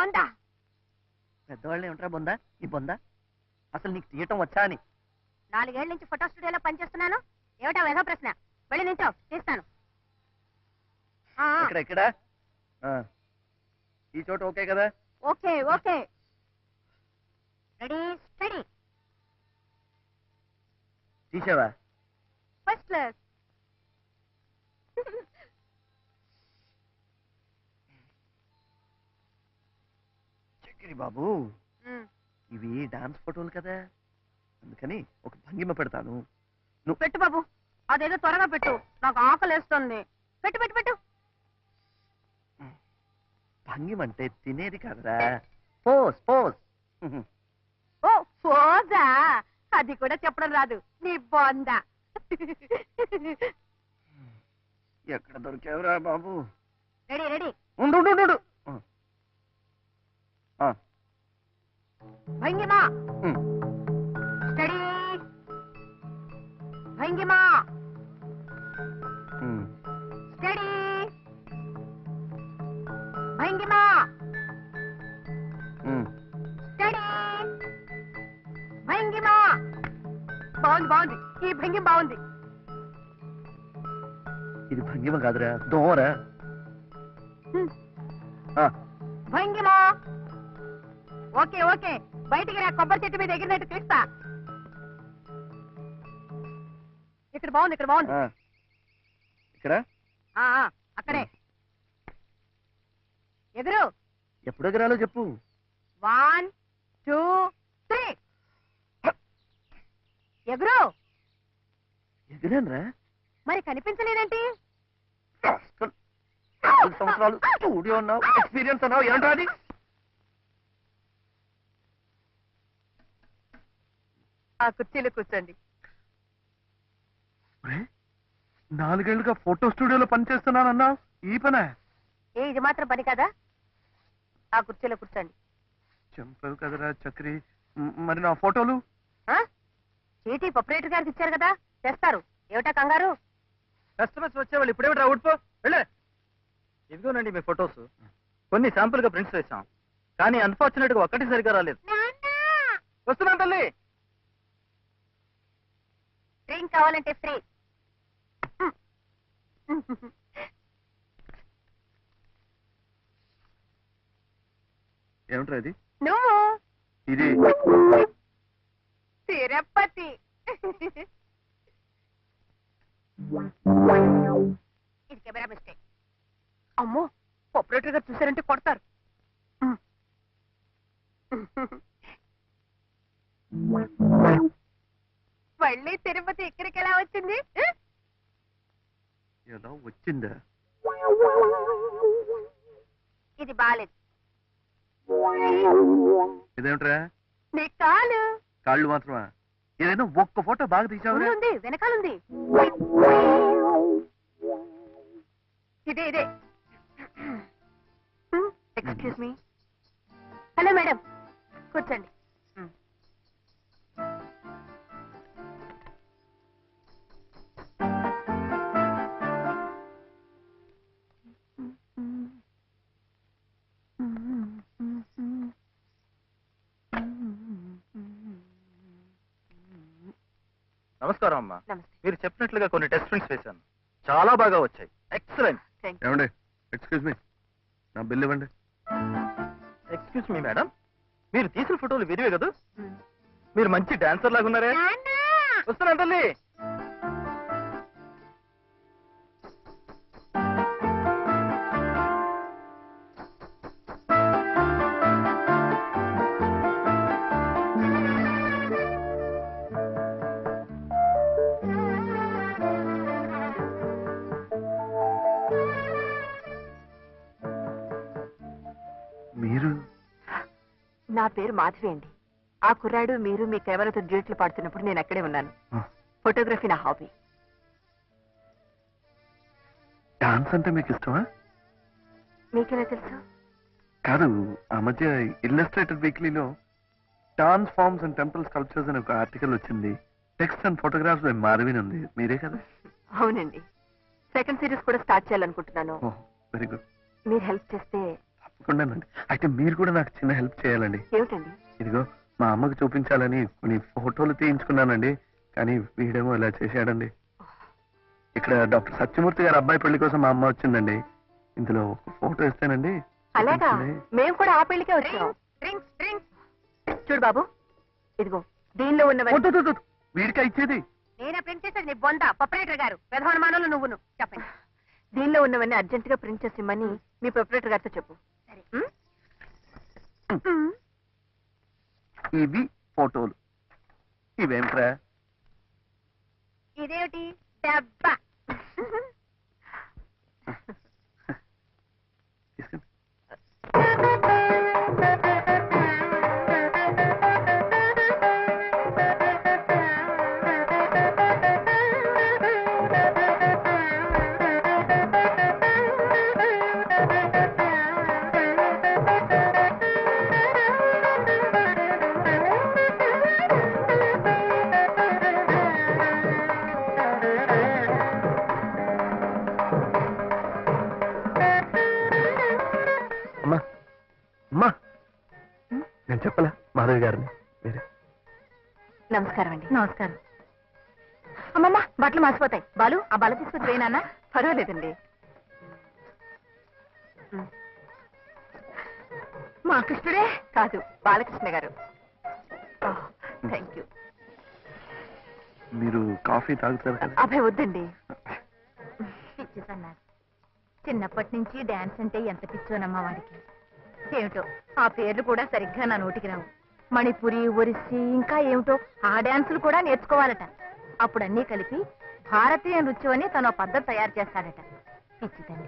బొందా పెద్దవాళ్ళే ఉంటారా బొందా ఈ బొందా అసలు నీకు తీయటం వచ్చా అని 4 ఏళ్ల నుంచి ఫోటో స్టూడియోలో పనిచేస్తున్నాను. ఏమిటా వేదో ప్రశ్న? వెళ్ళి నించో, తీస్తాను. ఇక్కడ ఇక్కడ ఈ చోట ఓకే కదా? Okay okay. Ready study. తీసావా? First class. చక్రి బాబు, ఇవి డాన్స్ ఫోటోలు కదా, అందుకని ఒక భంగిమ పెడతాను. నువ్వు పెట్టు బాబు, అదేదో త్వరగా పెట్టు, నాకు ఆకలేస్తుంది. పెట్టు పెట్టు పెట్టు. భంగిమ అంటే తినేది కాదురా, పోస్ పోస్. ఓ పోజా, అది కూడా చెప్పడం రాదు నీ బొందా. ఎక్కడ దొరికావురా బాబు? Ready ready. ఉండు ఉండు ఉండు. భంగిమా స్టడీ. భంగిమా స్టడీ. భంగిమా స్టడీ. భంగిమా. బాగుంది బాగుంది, ఈ భంగిమ బాగుంది. ఇది భంగిమ కాదురా, దోమరా. భంగిమా. ఓకే ఓకే, బయటికి రా, కొబ్బరి చెట్టు మీద ఎగిరినట్టు తీస్తా. ఇక్కడ బాగుంది, ఇక్కడ బాగుంది. ఇక్కడ అక్కడే ఎదురు. ఎప్పుడు ఎగరాలో చెప్పు. 1 2 3. ఎగురు. ఎగిరానరా, మరి కనిపించలేదేంటి? సంవత్సరాలు స్టూడియో అన్నావు, ఎక్స్పీరియన్స్ అన్నావు, ఏంట్రా అది? ఆ కుర్చీలో కూర్చోండి. 4 ఏళ్లుగా ఫోటో స్టూడియోలో పనిచేస్తున్నానన్నావు, ఈ పనే? ఇది మాత్రం పని కదా. ఆ కుర్చీలో కూర్చోండి. చంపావు కదరా చక్రి. మరి నా ఫోటోలు? చీటీ ప్రొపరేటర్ గారికి ఇచ్చారు కదా, తెస్తారు. ఏమిటా కంగారు? కస్టమర్స్ వచ్చేవాళ్ళు ఇప్పుడేమిటి ఊడిపో వెళ్ళే. ఇదిగోనండి మీ ఫొటోస్. కొన్ని శాంపుల్ గా ప్రింట్స్ వేసాం, కానీ అన్ఫార్చునేట్ గా ఒక్కటి సరిగా రాలేదు. వస్తున్నాను తల్లి. డ్రింక్ కావాలంటే ఫ్రీ. ఏమిట్రా ఇది? నువ్వు ఇది తిరుపతి. ఇది కెమెరా మిస్టేక్. అమ్మో, ఆపరేటర్ గారు చూసారంటే కొడతారు. మళ్ళీ తిరుపతి ఇక్కడికి ఎలా వచ్చింది? ఎలా వచ్చిందా? ఇది బాలేదు. ఇదేమిట్రా? నీ కాలు. కాళ్ళు మాత్రమా? ఏదైనా ఒక్క ఫోటో బాగా తీసావు. ఉంది, వెనకాలంది. ఇదే ఇదే. Excuse me. హలో మేడం, కూర్చోండి. నమస్కారం అమ్మా. మీరు చెప్పినట్లుగా కొన్ని టెస్ట్ ప్రింట్స్ వేశాను, చాలా బాగా వచ్చాయి. ఎక్సలెంట్. ఏమండి, ఎక్స్క్యూజ్ మీ, నా బిల్ ఇవ్వండి. ఎక్స్క్యూజ్ మీ మేడం, మీరు తీసిన ఫోటోలు విరివే కదా? మీరు మంచి డాన్సర్ లాగా ఉన్నారే. వస్తున్నాను తల్లి. మీరు? నా పేరు మాధవి అండి. ఆ కుర్రాడు మీరు మీ కెమెరాతో డ్యూట్లు పాడుతున్నప్పుడు నేను అక్కడే ఉన్నాను. ఫోటోగ్రఫీ నా హాబీ. డాన్స్ అంటే మీకు ఇష్టమా? మీకెలా తెలుసు? కాదు, ఆ మధ్య ఇల్లస్ట్రేటెడ్ వీక్లీలో dance forms and temple sculptures అని ఒక ఆర్టికల్ వచ్చింది. Text and photographs by Madhavi ఉంది. మీరే కదా? అవునండి. సెకండ్ సిరీస్ కూడా స్టార్ట్ చేయాలనుకుంటున్నాను. Very good. మీరు హెల్ప్ చేస్తే. తప్పకుండానండి. అయితే మీరు కూడా నాకు చిన్న హెల్ప్ చేయాలండి. ఏమిటండి? ఇదిగో మా అమ్మకు చూపించాలని కొన్ని ఫోటోలు తీయించుకున్నానండి. కానీ వీడేమో ఇలా చేశాడండి. ఇక్కడ డాక్టర్ సత్యమూర్తి గారి అబ్బాయి పెళ్లి కోసం మా అమ్మ వచ్చిందండి. ఇందులో ఒక ఫోటో ఇస్తానండి. అలాగా, మేము కూడా ఆ పెళ్లికే వచ్చాం. చూడు బాబు, ఇదిగో దీనిలో ఉన్నవన్నీ. వద్దు, వద్దు, వద్దు. వీడికా ఇచ్చేది? నేనే ప్రింట్ చేసేది నీ బొంద ప్రొపరేటర్ గారు. ప్రధానమానంలో నువ్వును చెప్పండి. దీనిలో ఉన్నవన్నీ అర్జెంట్ గా ప్రింట్ చేసి ఇమ్మని మీ ప్రొపరేటర్ గారితో చెప్పు. ఇవి ఫోటోలు. ఇవేంట్రా? ఇదేమిటి డబ్బా? తీసుకుని. అమ్మా, అమ్మా, నేను చెప్పలా మాధవి గారిని. వేరే నమస్కారం అండి. నమస్కారం. అమ్మమ్మ, బట్టలు మాసిపోతాయి. బాలు, ఆ బల తీసుకొచ్చి వేయనా? పర్వాలేదండి. మా కృష్ణుడే కాదు, బాలకృష్ణ గారు. Thank you. మీరు కాఫీ తాగుతారు కదా? అభయ్ వద్దండి. పిచ్చిసన్నారు. చిన్నప్పటి నుంచి డాన్స్ అంటే ఎంత పిచ్చోనమ్మా వాడికి. ఏమిటో ఆ పేర్లు కూడా సరిగ్గా నా నోటికి రావు. మణిపురి, ఒరిస్సీ, ఇంకా ఏమిటో ఆ డాన్సులు కూడా నేర్చుకోవాలట. అప్పుడు అన్నీ కలిపి భారతీయ నృత్యం అని తను పద్ధతి తయారు చేస్తాడట. పిచ్చితండి.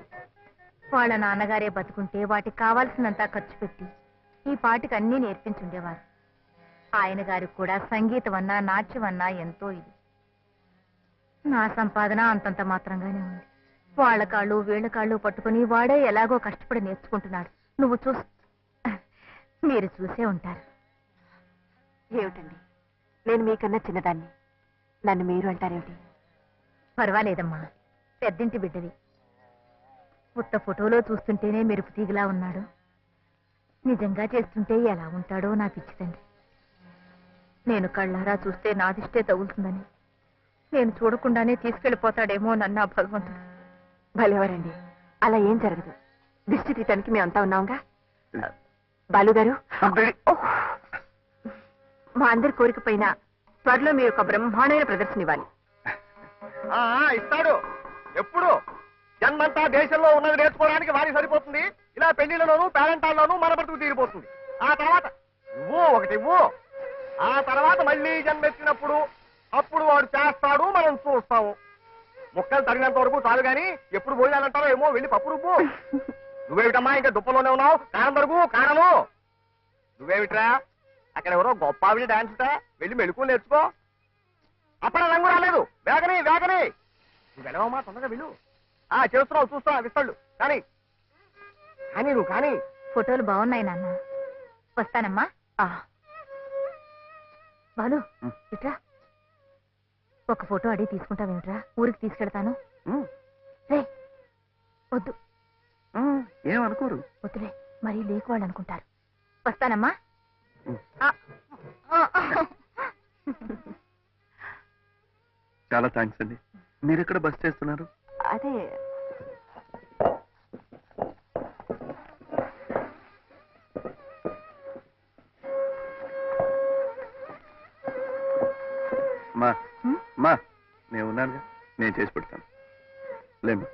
వాళ్ళ నాన్నగారే బతుకుంటే వాటికి కావాల్సినంత ఖర్చు పెట్టి ఈ పాటికి అన్నీ నేర్పించుండేవారు. ఆయన గారికి కూడా సంగీతం అన్నా నాట్యం అన్నా ఎంతో ఇది. నా సంపాదన అంతంత మాత్రంగానే ఉంది. వాళ్ళ కాళ్ళు వీళ్ళ కాళ్ళు పట్టుకుని వాడే ఎలాగో కష్టపడి నేర్చుకుంటున్నాడు. మీరు చూసే ఉంటారు. ఏమిటండి, నేను మీకన్నా చిన్నదాన్ని, నన్ను మీరు అంటారేమిటి? పర్వాలేదమ్మా, పెద్దింటి బిడ్డవి. ఉత్త ఫోటోలో చూస్తుంటేనే మెరుపు తీగలా ఉన్నాడు. నిజంగా చేస్తుంటే ఎలా ఉంటాడో నా పిచ్చితండి. నేను కళ్ళారా చూస్తే నాదిష్టే తగులుతుందని, నేను చూడకుండానే తీసుకెళ్లిపోతాడేమో నన్న భగవంతుడు. భలేవారండి, అలా ఏం జరగదు. దిష్టి తీయటానికి మేమంతా ఉన్నాంగా. బాలుగారు, మా అందరి కోరిక పైన త్వరలో మీరు ఒక బ్రహ్మాండమైన ప్రదర్శన ఇవ్వాలి. ఇస్తాడు. ఎప్పుడు జన్మంతా దేశంలో ఉన్నది నేర్చుకోవడానికి వారికి సరిపోతుంది. ఇలా పెళ్లిళ్లలోనూ పేరెంటాల్లోనూ మన బతుకు తీరిపోతుంది. ఆ తర్వాత ఇవ్వు. ఆ తర్వాత మళ్ళీ జన్మెత్తినప్పుడు అప్పుడు వాడు చేస్తాడు, మనం చూస్తాము. ముక్కలు తగినంత వరకు చాలు గాని ఎప్పుడు పోయాలంటారో ఏమో, వెళ్ళి పప్పు రుబ్బు. నువ్వేమిటమ్మా ఇంకా దుప్పలోనే ఉన్నావు? కారం దొరుకు, కారము. నువ్వేమిట్రా అక్కడ ఎవరో గొప్ప ఆవిడ డాన్స్ వెళ్ళి మెళుకు నేర్చుకో. అప్పుడు రంగు రాలేదు. వేగని నువ్వు వెళ్ళవమ్మా, తొందరగా వెళ్ళు. చేస్తున్నావు, చూస్తా విస్తాళ్ళు. కానీ నువ్వు కానీ. ఫోటోలు బాగున్నాయి నాన్న. వస్తానమ్మా. బాలు, ఇట్రా. ఒక ఫోటో అడిగి తీసుకుంటావేమిట్రా? ఊరికి తీసుకెళ్తాను. రే వద్దు. ఏమనుకోరు. వద్దులే, మరీ లేకు వాళ్ళు అనుకుంటారు. వస్తానమ్మా. చాలా థ్యాంక్స్ అండి. మీరు ఎక్కడ బస్ చేస్తున్నారు? అదే మా నేను ఉన్నానుగా, నేను చేసి పెడతాను. లేమ్మా,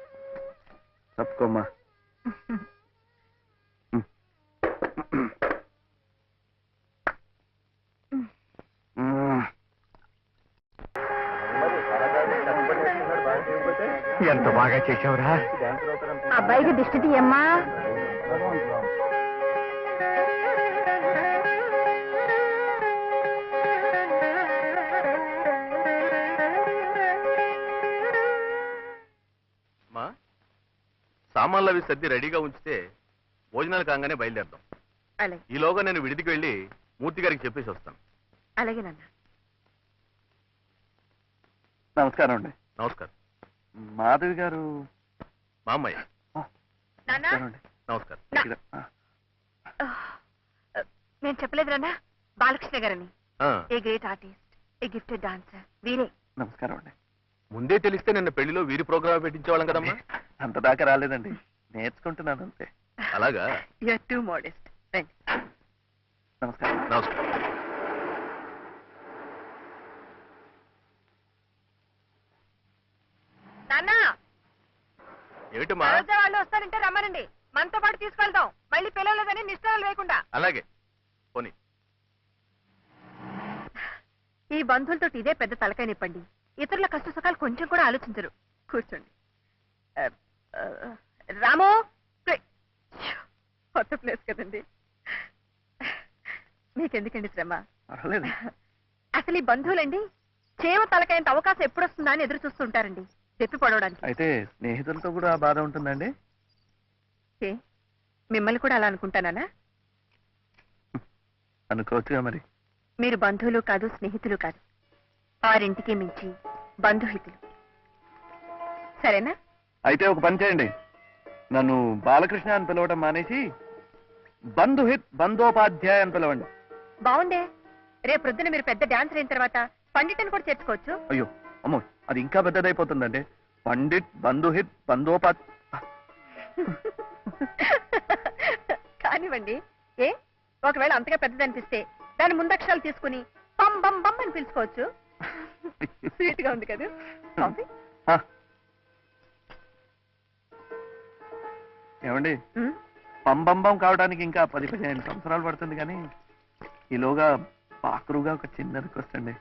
తప్పుకోమ్మా. ఎంత బాగా చేసావురా. అబ్బాయికి దిష్టి తీయమ్మా. సామాన్లు అవి సర్ది రెడీగా ఉంచితే భోజనాలు కాగానే బయలుదేరదాం. అలాగే. ఈలోగా నేను విడిదికి వెళ్ళి మూర్తి గారికి చెప్పేసి వస్తాను. అలాగేనన్నా. నమస్కారం అండి. నమస్కారం. మాధవి గారు మా అమ్మాయి. నమస్కారం అండి. నమస్కారం. నేను చెప్పలేదు నాన్న, బాలకృష్ణ గారని. ఆ, a great artist, A gifted dancer, వీరే. నమస్కారం అండి. ముందే తెలిస్తే నిన్న పెళ్లిలో వీరి ప్రోగ్రామ్ పెట్టించేవాళ్ళం కదమ్మా. అంత దాకా రాలేదండి, నేర్చుకుంటున్నాను అంతే. అలాగా? You are too modest. రండి. నమస్కారం. నమస్కారం. నాన్న, ఏమిటమ్మా? సరోజా వాళ్ళు వస్తారంటే రమ్మనండి, మనతో పాటు తీసుకెళ్తాం. మళ్ళీ పిల్లలేదని నిష్ఠాలు లేకుండా. అలాగే పోనీ. ఈ బంధువులతో ఇదే పెద్ద తలకాయ నిప్పండి. ఇతరుల కష్ట సుఖాలు కొంచెం కూడా ఆలోచించరు. కూర్చోండి. రాము, కొత్త ప్లేస్ కదండి, మీకెందుకండి శ్రమ? పర్వాలేదు. అసలు ఈ బంధువులండి చేవ తలకాయంత అవకాశం ఎప్పుడు వస్తుందా అని ఎదురు చూస్తుంటారండి, చెప్పి పడవడానికి. అయితే స్నేహితులతో కూడా ఆ బాధ ఉంటుందండి? ఏ, మిమ్మల్ని కూడా అలా అనుకుంటానా? అనుకోవచ్చుగా మరి. మీరు బంధువులు కాదు, స్నేహితులు కాదు, ఆరింటికి మించి బంధుహితులు. సరేనా? అయితే ఒక పని చేయండి, నన్ను బాలకృష్ణ అని పిలవడం మానేసి బంధుహిత్ బంధోపాధ్యాయ అని పిలవండి. బాగుండే. రేపు ప్రొద్దున మీరు పెద్ద డాన్సర్ అయిన తర్వాత పండిట్ని కూడా చేర్చుకోవచ్చు. అయ్యో అమ్మో, అది ఇంకా పెద్దదైపోతుందండి. పండిట్ బంధుహిత్ బంధోపాధ్. కానివ్వండి. ఏ, ఒకవేళ అంతగా పెద్దదనిపిస్తే దాని ముందక్షరాలు తీసుకుని బం బం బం అని పిలుచుకోవచ్చు. స్వీట్ గా ఉంది కదా. కాఫీ? ఆ. ఏమండి, ఉమ్, పంబంబం కావడానికి ఇంకా 10-15 సంవత్సరాలు పడుతుంది, కానీ ఈలోగా పాకురుగా ఒక చిన్న రిక్వెస్ట్ అండి.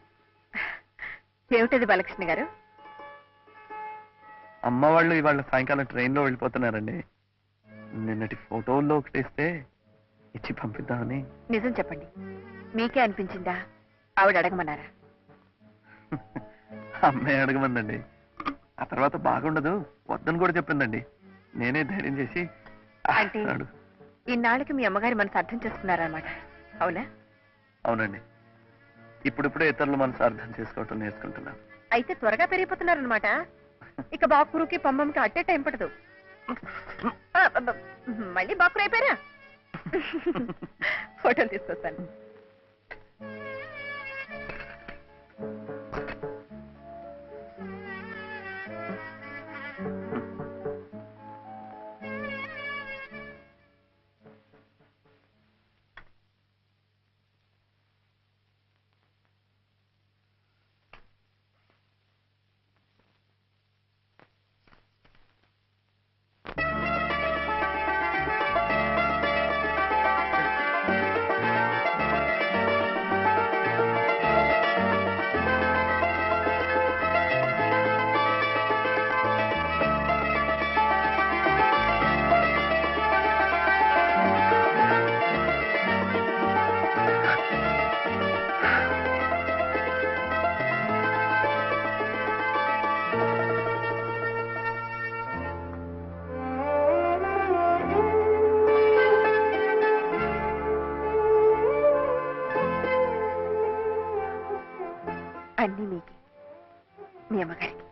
ఏమిటది బాలకృష్ణ గారు? అమ్మ వాళ్ళు ఇవాళ సాయంకాలం ట్రైన్లో వెళ్ళిపోతున్నారండి. నిన్నటి ఫోటోల్లో ఒకటి ఇస్తే ఇచ్చి పంపిద్దామని. నిజం చెప్పండి, మీకే అనిపించిందా, ఆవిడ అడగమన్నారా? అమ్మే అడగమందండి. ఆ తర్వాత బాగుండదు వద్దని కూడా చెప్పిందండి. నేనే ధైర్యం చేసి అంటే ఇన్నాళ్ళకి మీ అమ్మగారి మనసు అర్థం చేసుకున్నారన్నమాట, అవునా? అవునండి, ఇప్పుడిప్పుడే ఇతరుల మనసు అర్థం చేసుకోవటం నేర్చుకుంటున్నాను. అయితే త్వరగా పెరిగిపోతున్నారనమాట. ఇక బాకురుకి పంబంకి అట్టే టైం పడదు. మళ్ళీ బాకురు అయిపోయారా? ఫోటోలు తీసుకొస్తాను. అన్నీ మీకే, మీ అమ్మగారికి.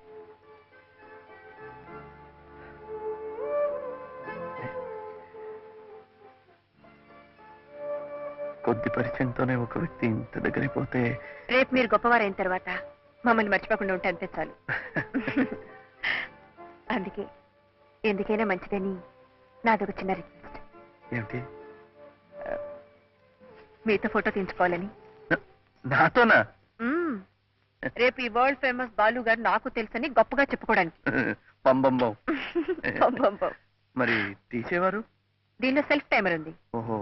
కొద్ది పరిచయంతోనే ఒక వ్యక్తి ఇంత దగ్గరైపోతే. రేపు మీరు గొప్పవారైన తర్వాత మమ్మల్ని మర్చిపోకుండా ఉంటే అంతే చాలు. అందుకే ఎందుకైనా మంచిదని నాదొక చిన్న రిక్వెస్ట్. ఏమిటి? మీతో ఫోటో తీయించుకోవాలని. నాతోనా? మ్మ్. రేపు ఈ వరల్డ్ ఫేమస్ బాలు గారు నాకు తెలుసని గొప్పగా చెప్పుకోవడానికి. పంబంబం. పంపంపం. మరి తీసేవారు? దీనిలో సెల్ఫ్ టైమర్ ఉంది. ఓహో,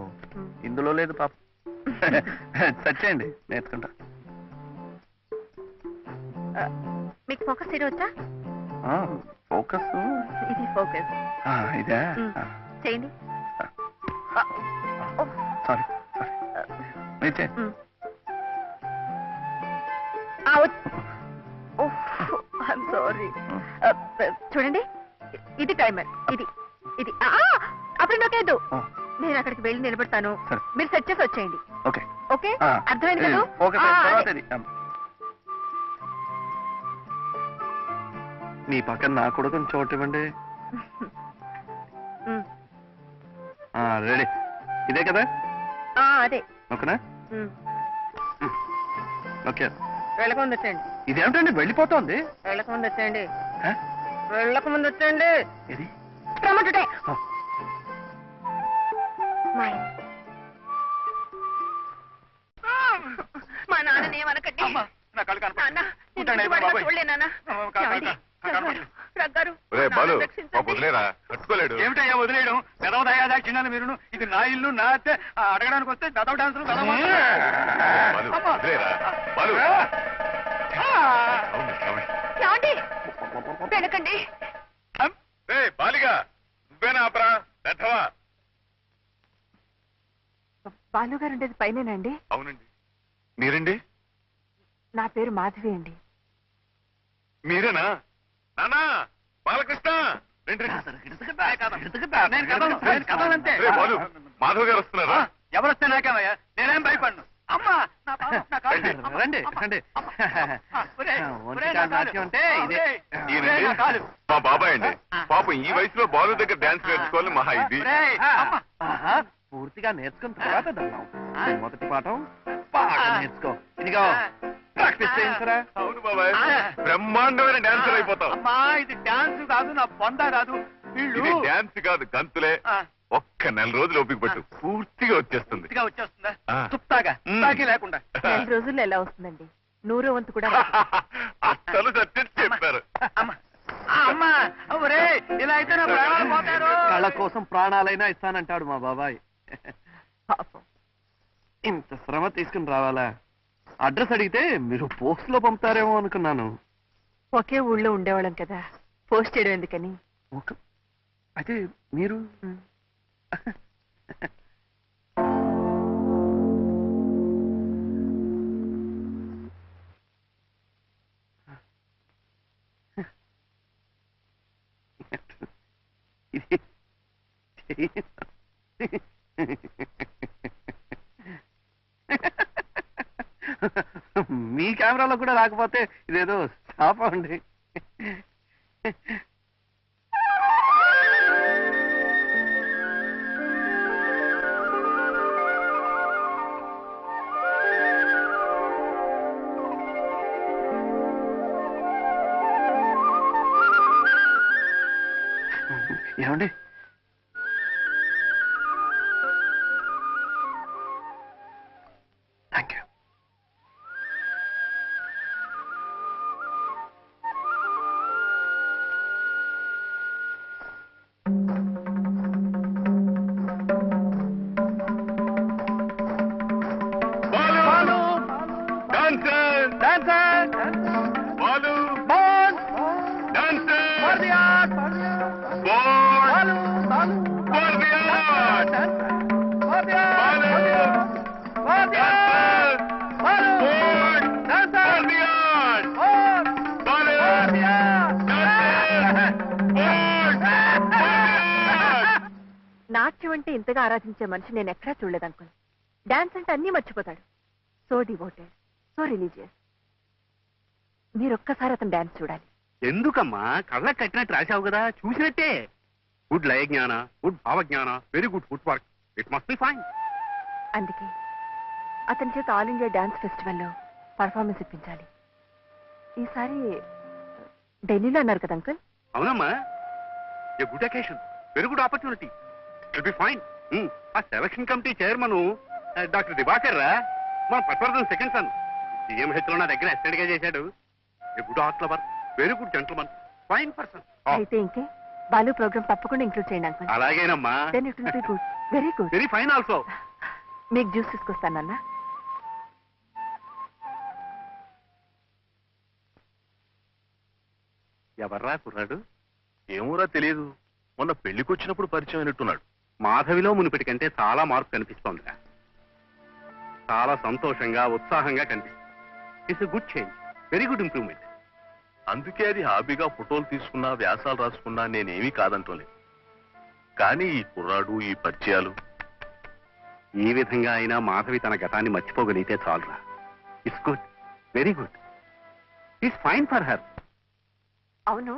ఇందులో లేదు పాప. సచ్చేయండి, నేర్చుకుంటా. మీకు ఫోకస్ చేయడం వచ్చా? ఫోకస్ ఇది ఫోకస్. ఇదా? చేయండి. సారీ, మీరు సారీ. చూడండి, ఇది టైమర్. ఇది ఇది అప్పుడు నొక్కేద్దు. నేను అక్కడికి వెళ్ళి నిలబడతాను, మీరు సెట్ చేసి వచ్చేయండి. ఓకే ఓకే, అర్థమైంది కదా? నీ పక్కన నాకు కూడా కొంచెం చోటు ఇవ్వండి. రెడీ. ఇదే కదా? అదే. ఓకేనా? ఓకే. వెళ్ళక ముందు వచ్చేయండి. ఇదేమిటండి వెళ్ళిపోతోంది? వెళ్ళక ముందు వచ్చేయండి. ఆ? వెళ్ళక ముందు వచ్చేయండి. ఇది రమ్మంటుంటే. ఆ. మా నాన్నని ఏమనకండి. నా కళ్ళు నాన్న, నేను ఉంటాను, ఇంటి వాడిగా బాబాయ్. చూడలే నాన్న. ఏమండి? రగ్గారు, ఒరే బాలు నాన్నని రక్షించండి. వదిలేరా కట్టుకోలేడు. ఏమిటయ్యా వదిలేయడం? పెదవ దయాదాక్షిణ్యాలు మీరును. ఇది నా ఇల్లు, నా అత్తే. అడగడానికి వస్తే పెదవ డాన్సులు బాలు వదిలేరా బాలు. అవును, అవును. ఏమండి? వెనకండి. ఏయ్, బాలిగా నువ్వేనా ఆపరా పెద్దవా? బాలుగారు ఉండేది పైనేనండి. అవునండి. మీరండి? నా పేరు మాధవి అండి. మీరేనా? నానా బాలకృష్ణ రండి, రండి. కదలంతే. రే బాలు, మాధవ్ గారు వస్తున్నారా? ఎవరొస్తే నాకేమయ్యా, నేనేం భయపడను. అమ్మా నా కాలు, నా కాలు. రండి, అమ్మా, రండి, అమ్మా, రండి. అమ్మా, అమ్మా. ఒరేయ్, ఒంటి ఒరేయ్, కాలు నా కాలు. నాట్యం అంటే ఇదే. ఒరేయ్, ఈయనండి ఒరేయ్, నా కాలు. మా బాబాయ్ అండి. పాపం ఈ వయసులో బాలు దగ్గర డాన్స్ నేర్చుకోవాలి మహా ఇది. ఒరేయ్, అమ్మా. ఆహా, పూర్తిగా నేర్చుకున్న తర్వాత దండం. మొదటి పాఠం బాగా నేర్చుకో. ఇదిగో ప్రాక్టీస్ చేయించరా? అవును బాబాయ్, బ్రహ్మాండమైన డాన్సర్ అయిపోతావు. అమ్మా, ఇది డాన్స్ కాదు, నా బొంద కాదు. వీళ్ళు ఇది డాన్స్ కాదు, గంతులే. ఒక్క నెల రోజులు ఓపిక పట్టు, పూర్తిగా వచ్చేస్తుంది. పూర్తిగా వచ్చేస్తుందా? ఆ. తుప్తాగా, మ్. తుపాకీ లేకుండా. 2 రోజుల్లో ఎలా వస్తుందండి? 100వ వంతు కూడా అసలు సత్యం చెప్పారు. అమ్మా, అమ్మా, ఒరేయ్, ఇలా అయితే నా ప్రాణాలు పోతారు. కళ కోసం ప్రాణాలైనా ఇస్తానంటాడు మా బాబాయ్. పాపం. ఇంత శ్రమ తీసుకుని రావాలా? అడ్రస్ అడిగితే మీరు పోస్ట్ లో పంపుతారేమో అనుకున్నాను. ఒకే ఊళ్ళో ఉండేవాళ్ళం కదా, పోస్ట్ చేయడం ఎందుకని. అయితే మీరు మీ కెమెరాలో కూడా రాకపోతే ఇదేదో శాపం అండి. ఏమండి? Thank you. Balu dancer, dancer, ball ball, dancer, for the art, ball Balu, for the art, for the Balu art, for the art, Balu, ball dancer, for the art, art, Balu for the art. Dancer, ball for the art. నాట్యం అంటే ఇంతగా ఆరాధించే మనిషి నేను ఎక్కడా చూడలేదు uncle. Dance అంటే అన్నీ మర్చిపోతాడు. So devoted, so religious. మీరొక్కసారి అతను డాన్స్ చూడాలి. ఎందుకమ్మా కళ్ళకి కట్టినట్టు రాశావు కదా, చూసినట్టే. గుడ్ లయ జ్ఞాన, గుడ్ భావజ్ఞాన, very good foot work. It must be fine. అందుకే అతని చేత ఆల్ ఇండియా డాన్స్ ఫెస్టివల్లో పర్ఫార్మెన్స్ ఇప్పించాలి. ఈసారి ఢిల్లీలో అన్నారు కదా అంకుల్. అవునమ్మా, a good occasion, very good opportunity. It be fine. ఆ selection committee chairman doctor Divakar రా, మన పట్వర్ధన్ సెకండ్ సన్. సిఎంహెచ్ లో నా దగ్గర అసిస్టెంట్ గా చేశాడు. A good art lover, very good gentleman, fine person. అయితే ఇంకే బాలు ప్రోగ్రామ్ తప్పకుండా ఇంక్లూడ్ చేయండి అంకుల్. అలాగేనమ్మా, then it will be good, very good. Very fine also. మీకు జ్యూస్ తీసుకొస్తానన్నా. ఎవర్రా కుర్రాడు? ఏమోరా తెలియదు, మొన్న పెళ్లికి వచ్చినప్పుడు పరిచయం అయినట్టున్నాడు. మాధవిలో మునిపటి కంటే చాలా మార్పు కనిపిస్తోందిరా. చాలా సంతోషంగా, ఉత్సాహంగా కనిపిస్తుంది. It's a good change, very good improvement. అందుకే అది హాబీగా ఫోటోలు తీసుకున్నా, వ్యాసాలు రాసుకున్నా నేనేమీ కాదంటోలేదు. కానీ ఈ కుర్రాడు, ఈ పరిచయాలు. ఈ విధంగా అయినా మాధవి తన గతాన్ని మర్చిపోగలిగితే చాలురా. It's good, very good. It's fine for her. అవును.